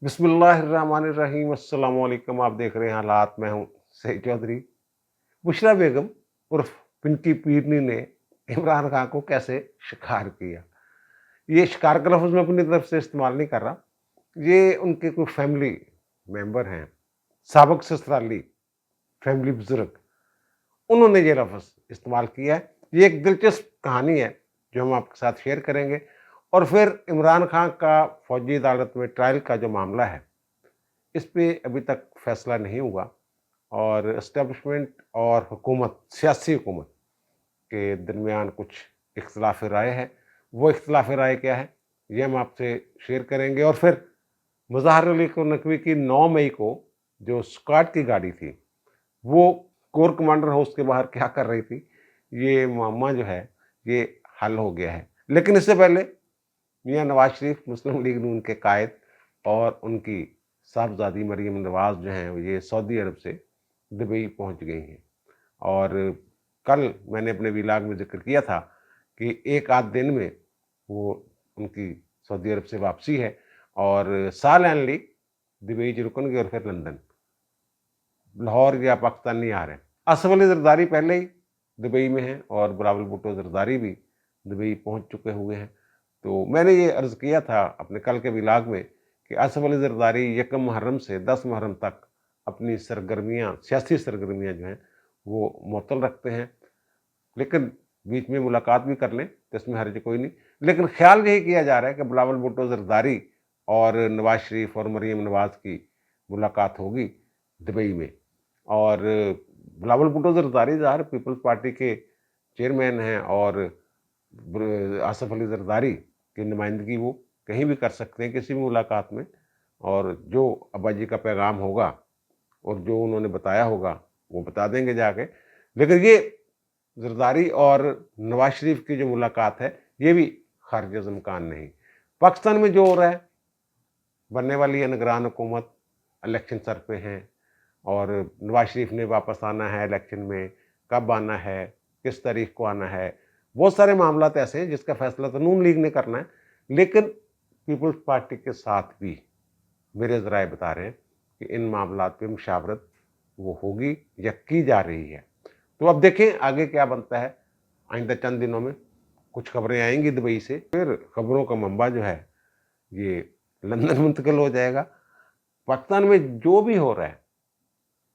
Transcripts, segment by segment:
बिस्मिल्लाहिर्रहमानिर्रहीम। अस्सलाम वालेकुम। आप देख रहे हैं हालात। मैं हूँ सईद चौधरी। बुशरा बेगम उर्फ पिंकी पीरनी ने इमरान खान को कैसे शिकार किया। ये शिकार का लफ्ज़ मैं अपनी तरफ से इस्तेमाल नहीं कर रहा। ये उनके कोई फैमिली मेंबर हैं, साबिक ससुराली फैमिली बुजुर्ग, उन्होंने ये लफ्ज़ इस्तेमाल किया है। ये एक दिलचस्प कहानी है जो हम आपके साथ शेयर करेंगे। और फिर इमरान खान का फौजी अदालत में ट्रायल का जो मामला है, इस पे अभी तक फैसला नहीं हुआ और एस्टेब्लिशमेंट और हुकूमत, सियासी हुकूमत के दरमियान कुछ इख्तिलाफ राय है। वो इख्तिलाफ राय क्या है, ये हम आपसे शेयर करेंगे। और फिर मुज़ाहिर अली नकवी की 9 मई को जो स्क्वाड की गाड़ी थी, वो कोर कमांडर हाउस के बाहर क्या कर रही थी, ये मुअम्मा जो है, ये हल हो गया है। लेकिन इससे पहले मियाँ नवाज शरीफ, मुस्लिम लीग नून के कायद, और उनकी साहबजादी मरीम नवाज जो हैं, ये सऊदी अरब से दुबई पहुंच गई हैं। और कल मैंने अपने व्लॉग में जिक्र किया था कि एक आध दिन में वो उनकी सऊदी अरब से वापसी है और सालैनली दुबई च रुकणगे और फिर लंदन, लाहौर या पाकिस्तान नहीं आ रहे। असफ अली जरदारी पहले ही दुबई में हैं और बिलावल भुट्टो जरदारी भी दुबई पहुंच चुके हुए हैं। तो मैंने ये अर्ज़ किया था अपने कल के व्लॉग में कि असफ अली जरदारी 1 मुहर्रम से 10 मुहर्रम तक अपनी सरगर्मियाँ, सियासी सरगर्मियाँ जो हैं, वो मुअत्तल रखते हैं। लेकिन बीच में मुलाकात भी कर लें तो इसमें हर्ज कोई नहीं। लेकिन ख्याल यही किया जा रहा है कि बिलावल भुट्टो जरदारी और नवाज शरीफ और मरीम नवाज की मुलाकात होगी दुबई में। और बिलावल भुट्टो जरदारी ज़ाहिर पीपल्स पार्टी के चेयरमैन हैं और आसफ अली जरदारी की नुमाइंदगी वो कहीं भी कर सकते हैं किसी भी मुलाकात में। और जो अब्बा जी का पैगाम होगा और जो उन्होंने बताया होगा वो बता देंगे जाके। लेकिन ये जरदारी और नवाज शरीफ की जो मुलाकात है, ये भी खारिज इम्कान नहीं। पाकिस्तान में जो हो रहा है, बनने वाली है निगरान हुकूमत, इलेक्शन सर पे हैं और नवाज शरीफ ने वापस आना है इलेक्शन में, कब आना है, किस तारीख को आना है, बहुत सारे मामला ऐसे हैं जिसका फैसला तो नून लीग ने करना है। लेकिन पीपल्स पार्टी के साथ भी मेरे ज़राए बता रहे हैं कि इन मामलात पे मुशावरत वो होगी या की जा रही है। तो अब देखें आगे क्या बनता है। आइंदा चंद दिनों में कुछ खबरें आएंगी दुबई से, फिर खबरों का मंबा जो है ये लंदन मुंतकिल हो जाएगा। पाकिस्तान में जो भी हो रहा है,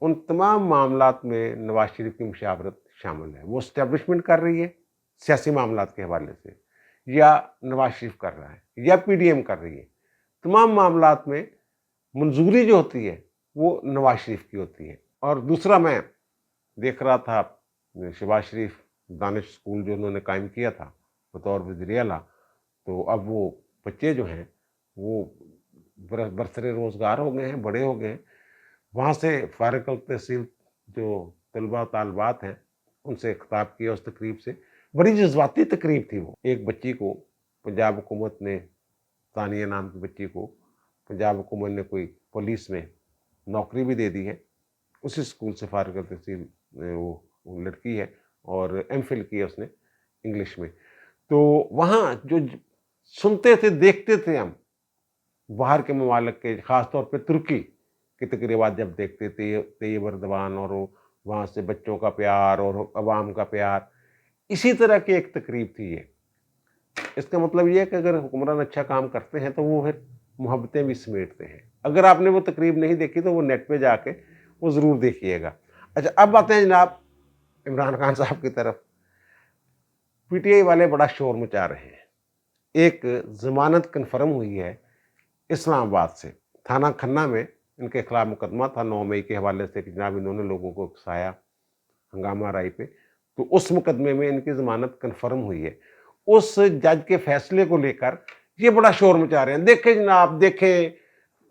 उन तमाम मामलात में नवाज शरीफ की मुशावरत शामिल है। वो इस्टेब्लिशमेंट कर रही है सियासी मामलात के हवाले से, या नवाज शरीफ कर रहा है, या पीडीएम कर रही है। तमाम मामलात में मंजूरी जो होती है वो नवाज शरीफ की होती है। और दूसरा, मैं देख रहा था शहबाज शरीफ दानिश स्कूल जो उन्होंने कायम किया था बतौर वज़ीर आला, तो अब वो बच्चे जो हैं वो बरसरे रोज़गार हो गए हैं, बड़े हो गए हैं। वहाँ से फारिग तहसील जो तलबा तालबात हैं, उनसे खिताब किया उस तकरीब से। बड़ी जज्बाती तकरीब थी वो। एक बच्ची को पंजाब हुकूमत ने, तानिया नाम की बच्ची को पंजाब हुकूमत ने कोई पुलिस में नौकरी भी दे दी है। उसी स्कूल से फारिग तहसील वो लड़की है और एमफिल की है उसने इंग्लिश में। तो वहाँ जो सुनते थे, देखते थे हम, बाहर के ममालिक के, ख़ास तौर पे तुर्की की तकरीबात जब देखते थे, तैयब अर्दवान और वहाँ से बच्चों का प्यार और अवाम का प्यार, इसी तरह की एक तकरीब थी ये। इसका मतलब ये है कि अगर हुक्मरान अच्छा काम करते हैं तो वो फिर मोहब्बतें भी समेटते हैं। अगर आपने वो तकरीब नहीं देखी तो वो नेट पे जाके वो ज़रूर देखिएगा। अच्छा, अब आते हैं जनाब इमरान खान साहब की तरफ। पीटीआई वाले बड़ा शोर मचा रहे हैं। एक ज़मानत कन्फर्म हुई है इस्लामाबाद से। थाना खन्ना में इनके खिलाफ मुकदमा था 9 मई के हवाले से कि जनाब इन्होंने लोगों को उकसाया हंगामा राई पे। तो उस मुकदमे में इनकी ज़मानत कन्फर्म हुई है। उस जज के फैसले को लेकर ये बड़ा शोर मचा रहे हैं। देखें जनाब, देखें,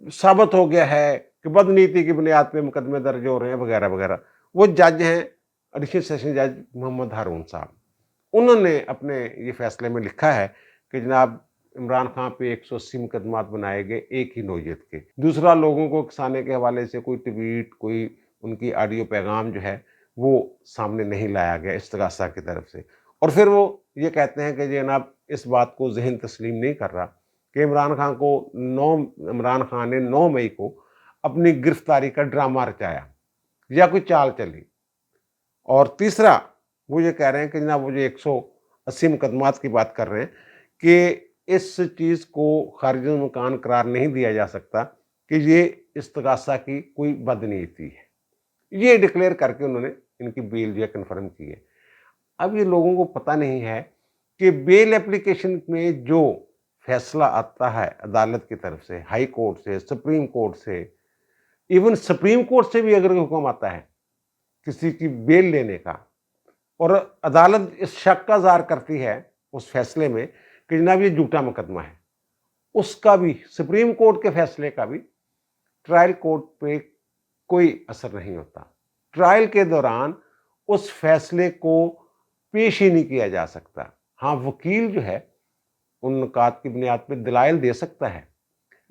साबित हो गया है कि बदनीति की बुनियाद पे मुकदमे दर्ज हो रहे हैं वगैरह वगैरह। वो जज हैं एडिशनल सेशन जज मोहम्मद हारून साहब। उन्होंने अपने ये फैसले में लिखा है कि जनाब इमरान खान पे 180 मुकदमात बनाए गए एक ही नौयत के। दूसरा, लोगों को उकसाने के हवाले से कोई ट्वीट, कोई उनकी ऑडियो पैगाम जो है वो सामने नहीं लाया गया इस्तगासा की तरफ से। और फिर वो ये कहते हैं कि जनाब इस बात को ज़हन तस्लीम नहीं कर रहा कि इमरान खान ने 9 मई को अपनी गिरफ्तारी का ड्रामा रचाया या कोई चाल चली। और तीसरा वो ये कह रहे हैं कि जनाब वो जो 180 मुकदमात की बात कर रहे हैं कि इस चीज़ को खारिज मकान करार नहीं दिया जा सकता कि ये इस्तगासा की कोई बदनीयती है। ये डिक्लेयर करके उन्होंने इनकी बेल जो है कन्फर्म की है। अब ये लोगों को पता नहीं है कि बेल एप्लीकेशन में जो फैसला आता है अदालत की तरफ से, हाई कोर्ट से, सुप्रीम कोर्ट से, इवन सुप्रीम कोर्ट से भी अगर हुक्म आता है किसी की बेल लेने का, और अदालत इस शक का ज़ाहिर करती है उस फैसले में कि जनाब ये झूठा मुकदमा है, उसका भी, सुप्रीम कोर्ट के फैसले का भी ट्रायल कोर्ट पे कोई असर नहीं होता। ट्रायल के दौरान उस फैसले को पेश ही नहीं किया जा सकता। हाँ, वकील जो है उन नुकात की बुनियाद पर दलाइल दे सकता है,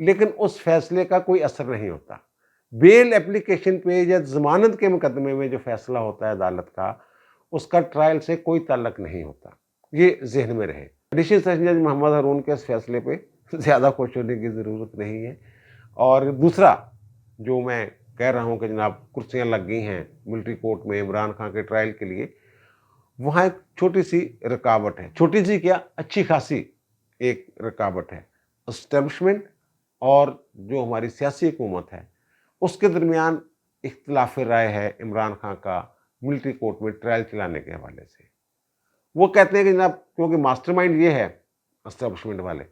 लेकिन उस फैसले का कोई असर नहीं होता। बेल एप्लीकेशन पे या जमानत के मुकदमे में जो फैसला होता है अदालत का, उसका ट्रायल से कोई ताल्लुक नहीं होता। ये जहन में रहे। एडिशनल सेशन जज मोहम्मद हारून के इस फैसले पे ज़्यादा खुश होने की ज़रूरत नहीं है। और दूसरा जो मैं कह रहा हूँ कि जनाब कुर्सियाँ लग गई हैं मिलिट्री कोर्ट में इमरान खान के ट्रायल के लिए, वहाँ एक छोटी सी रुकावट है। छोटी सी क्या, अच्छी खासी एक रुकावट है। एस्टेब्लिशमेंट और जो हमारी सियासी हुकूमत है उसके दरमियान इख्तिलाफ राय है इमरान खान का मिलिट्री कोर्ट में ट्रायल चलाने के हवाले से। वो कहते हैं कि जनाब क्योंकि मास्टरमाइंड ये है एस्टेब्लिशमेंट वाले,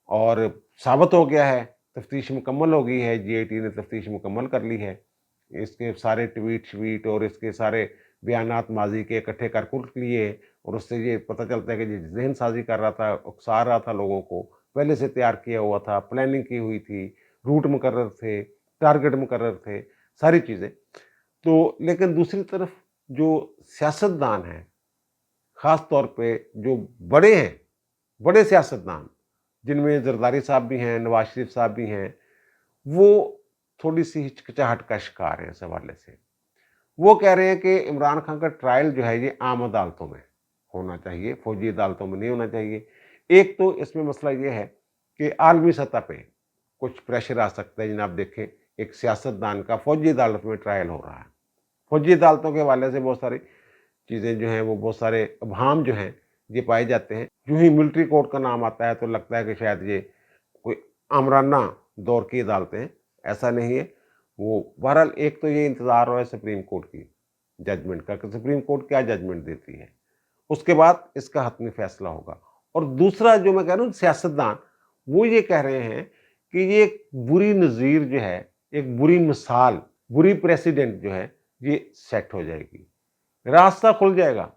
और साबित हो गया है, तफ्तीश मुकम्मल हो गई है, GIT ने तफ्तीश मुकम्मल कर ली है, इसके सारे ट्वीट श्वीट और इसके सारे बयानात माजी के इकट्ठे कर कुल लिए, और उससे ये पता चलता है कि ये जहन साजी कर रहा था, उकसा रहा था लोगों को, पहले से तैयार किया हुआ था, प्लानिंग की हुई थी, रूट मुकर्रर थे, टारगेट मुकर्रर थे, सारी चीज़ें। तो लेकिन दूसरी तरफ जो सियासतदान हैं, ख़ास तौर पे जो बड़े हैं, बड़े सियासतदान जिनमें जरदारी साहब भी हैं, नवाज शरीफ साहब भी हैं, वो थोड़ी सी हिचकिचाहट का शिकार हैं इस हवाले से। वो कह रहे हैं कि इमरान खान का ट्रायल जो है ये आम अदालतों में होना चाहिए, फौजी अदालतों में नहीं होना चाहिए। एक तो इसमें मसला ये है कि आलमी सतह पे कुछ प्रेशर आ सकता है। जनाब देखें, एक सियासतदान का फौजी अदालत में ट्रायल हो रहा है, फौजी अदालतों के हवाले से बहुत सारी चीज़ें जो हैं वो बहुत सारे अबहाम जो हैं ये पाए जाते हैं। यूँ ही मिलिट्री कोर्ट का नाम आता है तो लगता है कि शायद ये कोई आमराना दौर की अदालतें हैं, ऐसा नहीं है। वो बहरहाल एक तो ये इंतज़ार हो है सुप्रीम कोर्ट की जजमेंट का कि सुप्रीम कोर्ट क्या जजमेंट देती है, उसके बाद इसका हतमी फैसला होगा। और दूसरा जो मैं कह रहा हूँ सियासतदान, वो ये कह रहे हैं कि ये एक बुरी नज़ीर जो है, एक बुरी मिसाल, बुरी प्रेसिडेंट जो है ये सेट हो जाएगी, रास्ता खुल जाएगा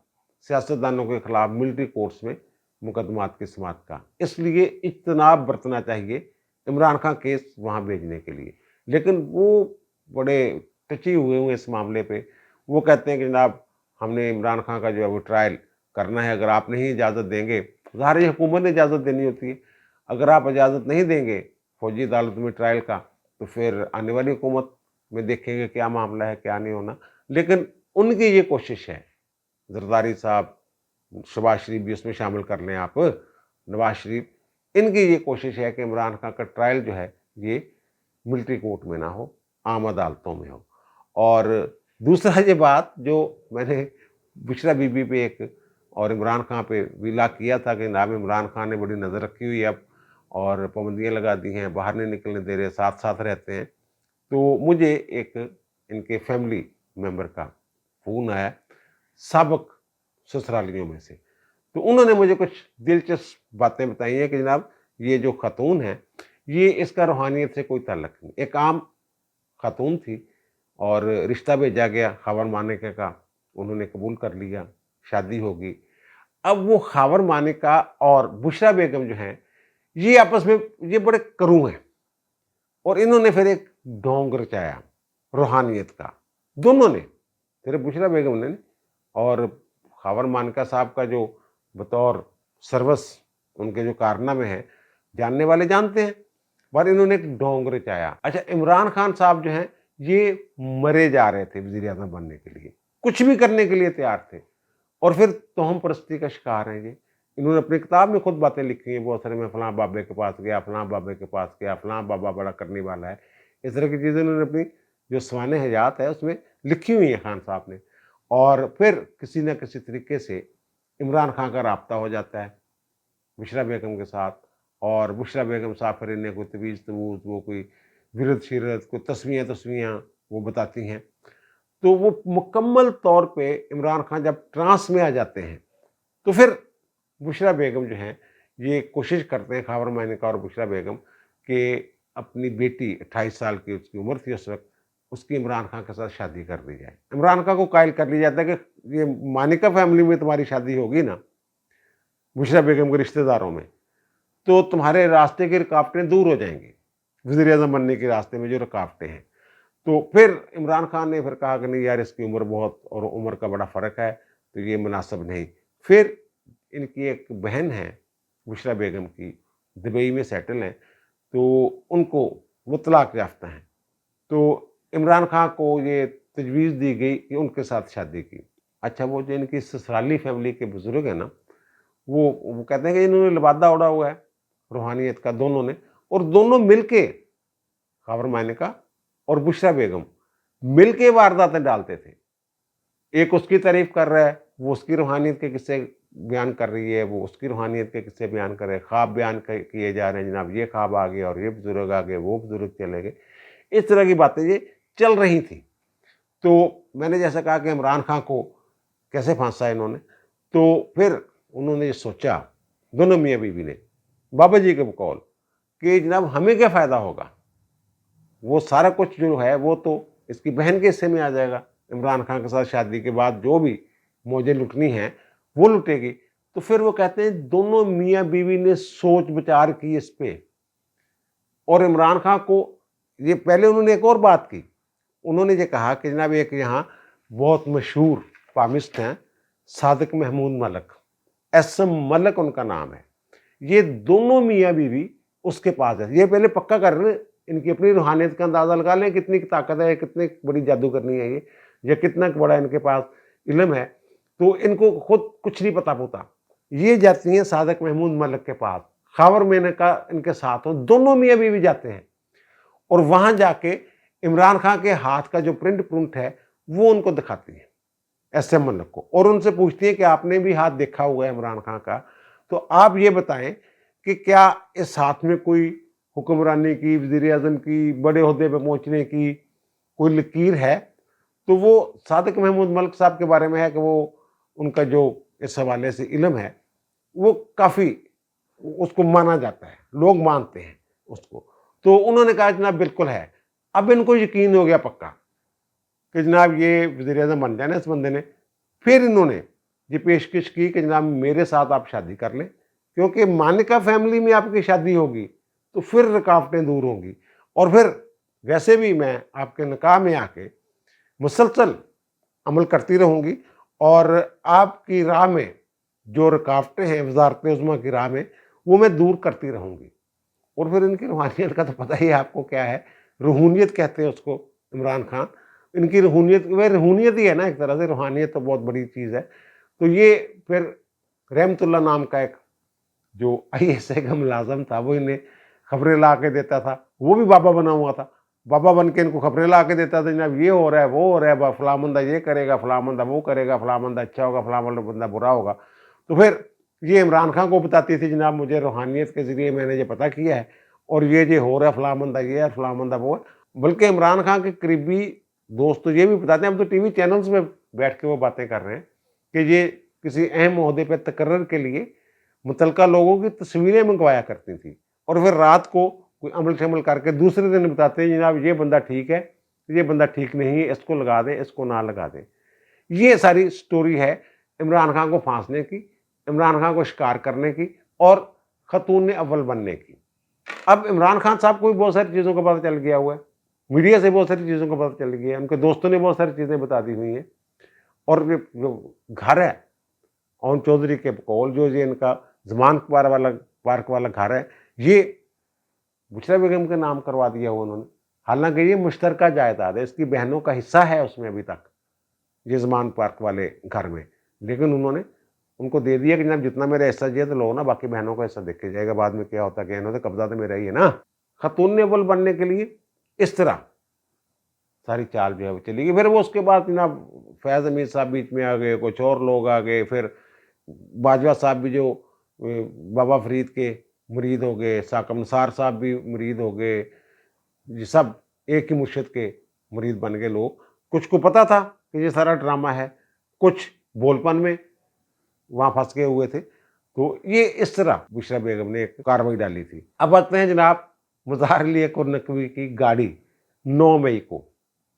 सियासतदानों के खिलाफ मिलिट्री कोर्ट्स में मुकदमात की समाअत का। इसलिए इज्तनाब बरतना चाहिए इमरान खान केस वहाँ भेजने के लिए। लेकिन वो बड़े टची हुए हुए इस मामले पे। वो कहते हैं कि जनाब हमने इमरान खान का जो है वो ट्रायल करना है, अगर आप नहीं इजाज़त देंगे, ज़ाहिर है हुकूमत ने इजाज़त देनी होती है, अगर आप इजाज़त नहीं देंगे फौजी अदालत में ट्रायल का, तो फिर आने वाली हुकूमत में देखेंगे क्या मामला है, क्या नहीं होना। लेकिन उनकी ये कोशिश है, जरदारी साहब, शहबाज शरीफ भी उसमें शामिल कर लें आप, नवाज शरीफ, इनकी ये कोशिश है कि इमरान खान का ट्रायल जो है ये मिलिट्री कोर्ट में ना हो, आम अदालतों में हो। और दूसरा ये बात जो मैंने बुशरा बीबी पे एक और इमरान खान पे विला किया था कि जनाब इमरान खान ने बड़ी नज़र रखी हुई है अब, और पाबंदियाँ लगा दी हैं, बाहर नहीं निकलने दे रहे, साथ साथ रहते हैं। तो मुझे एक इनके फैमिली मेम्बर का फ़ोन आया साबिक ससुरालियों में से, तो उन्होंने मुझे कुछ दिलचस्प बातें बताई हैं कि जनाब ये जो खातून है ये इसका रूहानियत से कोई ताल्लुक नहीं, एक आम खातून थी और रिश्ता भेजा गया खावर मानिका का, उन्होंने कबूल कर लिया, शादी होगी। अब वो खावर मानिका और बुशरा बेगम जो हैं ये आपस में ये बड़े करू हैं, और इन्होंने फिर एक ढोंग रचाया रूहानियत का, दोनों ने, सिर्फ बुशरा बेगम ने नहीं, और खावर मानिका साहब का जो बतौर सर्वस उनके जो कारनामे हैं जानने वाले जानते हैं, पर इन्होंने एक ढोंग रचाया। अच्छा, इमरान खान साहब जो हैं ये मरे जा रहे थे वज़ीर आज़म बनने के लिए, कुछ भी करने के लिए तैयार थे, और फिर तोहम परस्ती का शिकार हैं इन्होंने अपनी किताब में खुद बातें लिखी हैं बहुत सारी, मैं फलां बाबे के पास गया, फलां बाबे के पास गया, फलां बाबा बड़ा करने वाला है। इस तरह की चीज़ें उन्होंने अपनी जो सवाने हयात है उसमें लिखी हुई हैं खान साहब ने। और फिर किसी न किसी तरीके से इमरान खान का राब्ता हो जाता है बुशरा बेगम के साथ, और बुशरा बेगम साहब फिर इन्हें कोई तवीज़ तबूज़, वो कोई विरद शिरत, कोई तस्वीयाँ वो बताती हैं। तो वो मुकम्मल तौर पे इमरान खान जब ट्रांस में आ जाते हैं, तो फिर बुशरा बेगम जो हैं ये कोशिश करते हैं, खावर मानिका और बुशरा बेगम, कि अपनी बेटी 28 साल की उसकी उम्र थी उस वक़्त, उसकी इमरान खान के साथ शादी कर दी जाए। इमरान खान को कायल कर लिया जाता है कि ये मानिका फैमिली में तुम्हारी शादी होगी ना, बुशरा बेगम के रिश्तेदारों में, तो तुम्हारे रास्ते की रुकावटें दूर हो जाएँगी, वज़ीर-ए-आज़म बनने के रास्ते में जो रुकावटें हैं। तो फिर इमरान खान ने फिर कहा कि नहीं यार, इसकी उम्र बहुत और उम्र का बड़ा फ़र्क है, तो ये मुनासिब नहीं। फिर इनकी एक बहन है बुशरा बेगम की, दुबई में सेटल हैं, तो उनको वो तलाक याफ्ता हैं। तो इमरान खान को ये तजवीज़ दी गई कि उनके साथ शादी की। अच्छा, वो जो इनकी ससुराली फैमिली के बुज़ुर्ग हैं ना, वो कहते हैं कि इन्होंने लिबादा ओढ़ा हुआ है रूहानियत का दोनों ने, और दोनों मिलके, ख़ावर मानिका और बुशरा बेगम मिलके वारदातें डालते थे। एक उसकी तारीफ़ कर रहा है, वो उसकी रूहानियत के किस्से बयान कर रही है, वो उसकी रूहानियत के किस्से बयान कर रहे हैं, ख्वाब बयान किए जा रहे हैं, जनाब ये ख्वाब आ गए और ये बुज़ुर्ग आ गए, वो बुज़ुर्ग चले गए। इस तरह की बातें ये चल रही थी। तो मैंने जैसा कहा कि इमरान खान को कैसे फांसा इन्होंने, तो फिर उन्होंने ये सोचा, दोनों मियाँ बीवी ने, बाबा जी के बकौल, कि जनाब हमें क्या फ़ायदा होगा, वो सारा कुछ जो है वो तो इसकी बहन के हिस्से में आ जाएगा। इमरान खान के साथ शादी के बाद जो भी मौजें लुटनी हैं वो लुटेगी। तो फिर वो कहते हैं दोनों मियाँ बीवी ने सोच विचार की इस पे, और इमरान खान को ये पहले उन्होंने एक और बात की, उन्होंने ये कहा कि जनाब एक यहाँ बहुत मशहूर पामिस्ट हैं सादिक महमूद मलक, एसएम मलक उनका नाम है, ये दोनों मियाँ बीवी उसके पास है। ये पहले पक्का कर रहे हैं, इनकी अपनी रूहानियत का अंदाज़ा लगा लें कितनी ताकत है, कितनी बड़ी जादूगरनी है ये, या कितना बड़ा इनके पास इल्म है। तो इनको खुद कुछ नहीं पता होता, ये जाती हैं सादिक महमूद मलक के पास, ख़ावर मानिका इनके साथ हो, दोनों मियाँ बीवी जाते हैं, और वहाँ जाके इमरान खान के हाथ का जो प्रिंट है वो उनको दिखाती है एसएम मलक को, और उनसे पूछती है कि आपने भी हाथ देखा हुआ है इमरान खान का, तो आप ये बताएं कि क्या इस हाथ में कोई हुक्मरानी की, वज़ीर-ए-आज़म की, बड़े ओहदे पे पहुंचने की कोई लकीर है? तो वो सादिक महमूद मलक साहब के बारे में है कि वो उनका जो इस हवाले से इल्म है वो काफ़ी उसको माना जाता है, लोग मानते हैं उसको। तो उन्होंने कहा जनाब बिल्कुल है। अब इनको यकीन हो गया पक्का कि जनाब ये वज़ीर-ए-आज़म बन जाना इस बंदे ने। फिर इन्होंने ये पेशकश की कि जनाब मेरे साथ आप शादी कर लें, क्योंकि मानिका फैमिली में आपकी शादी होगी तो फिर रुकावटें दूर होंगी, और फिर वैसे भी मैं आपके निकाह में आके मुसलसल अमल करती रहूँगी, और आपकी राह में जो रुकावटें हैं वज़ारत उज़्मा की राह में वो मैं दूर करती रहूँगी। और फिर इनकी रूहानियत का तो पता ही है आपको क्या है, रूहानियत कहते हैं उसको इमरान खान। इनकी रूहानियत वह रूहानियत ही है ना एक तरह से, रूहानियत तो बहुत बड़ी चीज़ है। तो ये फिर रहमतुल्लाह नाम का एक जो आईएसआई का मुलाज़िम था वो इन्हें खबरें ला के देता था, वो भी बाबा बना हुआ था। बाबा बन के इनको खबरें ला के देता था, जनाब ये हो रहा है, वो हो रहा है, फलां बंदा ये करेगा, फलां बंदा वो करेगा, फलां बंदा अच्छा होगा, फलां बंदा बुरा होगा। तो फिर ये इमरान खान को बताती थी जनाब मुझे रूहानियत के ज़रिए मैंने ये पता किया है, और ये हो रहा है, फलां बंदा ये है, फलां बंदा वो है। बल्कि इमरान खान के करीबी दोस्त तो ये भी बताते हैं, अब तो टीवी चैनल्स में बैठ के वो बातें कर रहे हैं कि ये किसी अहम ओहदे पे तकर्रुर के लिए मुतल्लिका लोगों की तस्वीरें मंगवाया करती थी, और फिर रात को कोई अमल-शमल करके दूसरे दिन बताते हैं जनाब ये बंदा ठीक है, ये बंदा ठीक नहीं है, इसको लगा दें, इसको ना लगा दें। ये सारी स्टोरी है इमरान खान को फांसने की, इमरान खान को शिकार करने की, और खतून अव्वल बनने की। अब इमरान खान साहब को भी बहुत सारी चीज़ों का पता चल गया हुआ है, मीडिया से बहुत सारी चीज़ों का पता चल गया है, उनके दोस्तों ने बहुत सारी चीज़ें बता दी हुई हैं। और ये जो घर है ओन चौधरी के बकौल, जो ये इनका ज़मान पार्क वाला घर है, ये बुशरा बेगम के नाम करवा दिया हुआ उन्होंने। हालांकि ये मुश्तरका जायदाद है, इसकी बहनों का हिस्सा है उसमें अभी तक, ये ज़मान पार्क वाले घर में, लेकिन उन्होंने ان کو دے دیا کہ جناب جتنا میرا حصہ چاہیے تو لو نا، باقی بہنوں کا حصہ دیکھ کے جائے گا بعد میں کیا ہوتا ہے، کہ انہوں نے قبضہ تو میرا ہی ہے نا۔ خاتون اول بننے کے لیے اس طرح ساری چال جو ہے وہ چلی گئی۔ پھر وہ اس کے بعد جناب فیض امین صاحب بیچ میں آ گئے، کچھ اور لوگ آ گئے، پھر باجوہ صاحب بھی جو بابا فرید کے مرید ہو گئے، ساکم نثار صاحب بھی مرید ہو گئے، یہ سب ایک ہی مرشد کے مرید بن گئے لوگ۔ کچھ کو پتا تھا کہ یہ سارا ڈرامہ ہے، کچھ بول پن میں وہاں پھنس گئے ہوئے تھے۔ تو یہ اس طرح بشریٰ بیگم نے ایک کارروائی ڈالی تھی۔ اب آتے ہیں جناب مظاہر علی اکبر نقوی کی گاڑی 9 مئی کو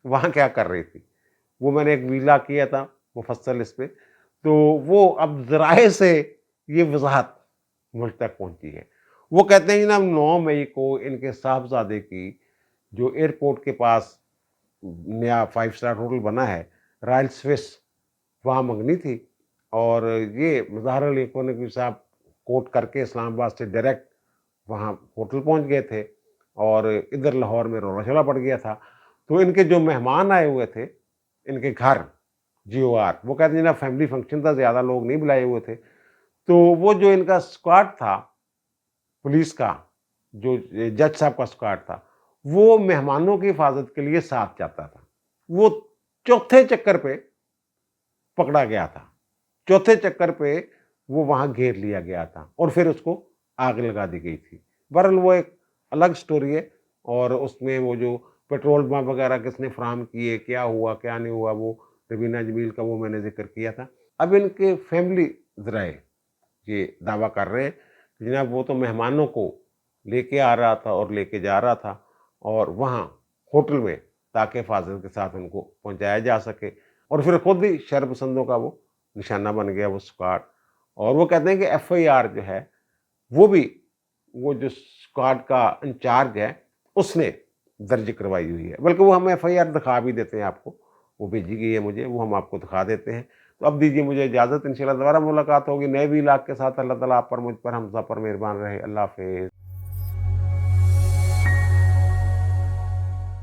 وہاں کیا کر رہی تھی، وہ میں نے ایک ویلا کیا تھا مفصل اس پہ، تو وہ اب ذرائع سے یہ وضاحت مجھ تک پہنچی ہے۔ وہ کہتے ہیں جناب 9 مئی کو ان کے صاحبزادے کی جو ایئرپورٹ کے پاس نیا 5 اسٹار ہوٹل بنا ہے رائل سوئس، وہاں منگنی تھی، اور یہ مظاہر علی اکبر نقوی صاحب کوٹ کر کے اسلام آباد سے ڈائریکٹ وہاں ہوٹل پہنچ گئے تھے، اور ادھر لاہور میں رولا چولا پڑ گیا تھا۔ تو ان کے جو مہمان آئے ہوئے تھے ان کے گھر GOR، وہ کہتے ہیں جناب فیملی فنکشن تھا، زیادہ لوگ نہیں بلائے ہوئے تھے، تو وہ جو ان کا اسکواڈ تھا پولیس کا، جو جج صاحب کا اسکواڈ تھا، وہ مہمانوں کی حفاظت کے لیے ساتھ جاتا تھا۔ وہ چوتھے چکر پہ پکڑا گیا تھا، چوتھے چکر پہ وہ وہاں گھیر لیا گیا تھا، اور پھر اس کو آگ لگا دی گئی تھی۔ بہرحال وہ ایک الگ سٹوری ہے، اور اس میں وہ جو پیٹرول پمپ وغیرہ کس نے فراہم کیے، کیا ہوا کیا نہیں ہوا، وہ ربینہ جمیل کا وہ میں نے ذکر کیا تھا۔ اب ان کے فیملی ذرائع یہ دعویٰ کر رہے ہیں کہ جناب وہ تو مہمانوں کو لے کے آ رہا تھا اور لے کے جا رہا تھا، اور وہاں ہوٹل میں تاکہ حفاظت کے ساتھ ان کو پہنچایا جا سکے، اور پھر خود ہی شر پسندوں کا وہ نشانہ بن گیا وہ اسکواڈ۔ اور وہ کہتے ہیں کہ FIR جو ہے وہ بھی وہ جو اسکواڈ کا انچارج ہے اس نے درج کروائی ہوئی ہے، بلکہ وہ ہم FIR دکھا بھی دیتے ہیں آپ کو، وہ بھیجی گئی ہے مجھے، وہ ہم آپ کو دکھا دیتے ہیں۔ تو اب دیجیے مجھے اجازت، انشاءاللہ دوبارہ ملاقات ہوگی نئے ویلاگ کے ساتھ۔ اللہ تعالیٰ آپ پر مجھ پر ہم سب پر مہربان رہے۔ اللہ حافظ۔